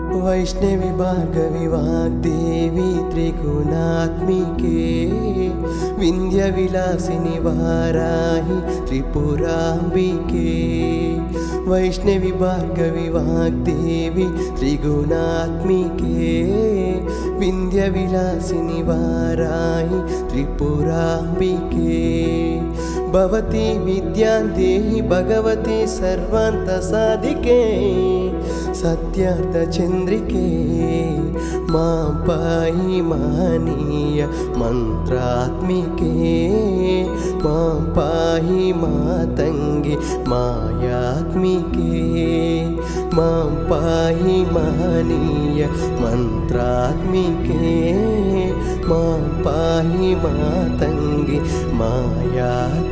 वैष्णवी भार्गवी वाग्देवी त्रिगुणात्मिके विंध्यविलासिनि वाराहि त्रिपुराम्बिके। वैष्णवी भार्गवी वाग्देवी त्रिगुणात्मिके विंध्यविलासिनि वाराहि त्रिपुराम्बिके। भवती विद्यां देहि भगवती सर्वान्तसाधिके सत्यार्थचन्द्रिके मां पाहि महनीय मन्त्रात्मिके। मां पाहि मातङ्गी मायात्मिके। मां पाहि महनीय मन्त्रात्मिके। मां पाहि मातङ्गी मायात्मिके।